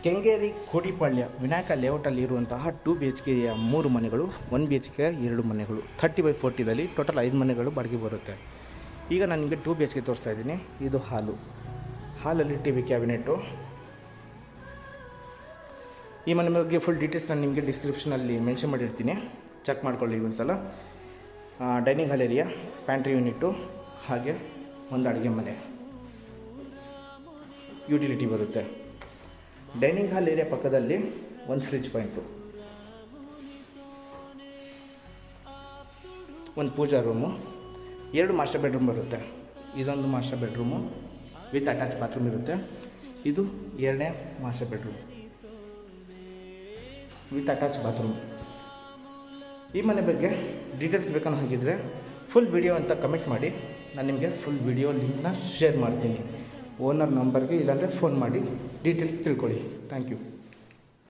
ಕೆಂಗೇರಿ ಕೋಡಿಪಾಳ್ಯ ವಿನಾಯಕ ಲೇಔಟಲ್ಲಿ ಇರುವಂತಹ 2 BHK 3 ಮನೆಗಳು, 1 BHK 2 ಮನೆಗಳು, 30/40ದಲ್ಲಿ ಟೋಟಲ್ 5 ಮನೆಗಳು ಬಾಡಿಗೆ ಬರುತ್ತೆ. ಈಗ ನಾನು ನಿಮಗೆ 2 BHK ತೋರಿಸ್ತಾ ಇದ್ದೀನಿ. ಇದು ಹಾಲಲ್ಲಿ TV ಕ್ಯಾಬಿನೆಟ್ಟು. ಈ ಮನೆ ಬಗ್ಗೆ ಫುಲ್ ಡೀಟೇಲ್ಸ್ ನಾನು ನಿಮಗೆ ಡಿಸ್ಕ್ರಿಪ್ಷನಲ್ಲಿ ಮೆನ್ಷನ್ ಮಾಡಿರ್ತೀನಿ, ಚೆಕ್ ಮಾಡ್ಕೊಳ್ಳಿ ಒಂದು ಸಲ. Dining hall area, pantry unit, ಹಾಗೆ ಒಂದು ಅಡುಗೆ ಮನೆ, ಯುಟಿಲಿಟಿ ಬರುತ್ತೆ. ಡೈನಿಂಗ್ ಹಾಲ್ ಏರಿಯಾ ಪಕ್ಕದಲ್ಲಿ ಒಂದು ಫ್ರಿಜ್ ಪಾಯಿಂಟು, ಒಂದು ಪೂಜಾ ರೂಮು, 2 ಮಾಸ್ಟರ್ ಬೆಡ್ರೂಮ್ ಬರುತ್ತೆ. ಇದೊಂದು master bedroom with attach bathroom ಇರುತ್ತೆ. ಇದು 2ನೇ master bedroom with attach bathroom. ಈ ಮನೆ ಬಗ್ಗೆ ಡೀಟೇಲ್ಸ್ ಬೇಕನ್ನೋ ಹಾಗಿದ್ರೆ ಫುಲ್ ವಿಡಿಯೋ ಅಂತ ಕಮೆಂಟ್ ಮಾಡಿ, ನಾನು ನಿಮಗೆ ಫುಲ್ ವಿಡಿಯೋ ಲಿಂಕ್ನ ಶೇರ್ ಮಾಡ್ತೀನಿ. ಓನರ್ ನಂಬರ್ಗೆ ಇಲ್ಲಾಂದರೆ ಫೋನ್ ಮಾಡಿ ಡೀಟೇಲ್ಸ್ ತಿಳ್ಕೊಳ್ಳಿ. Thank you.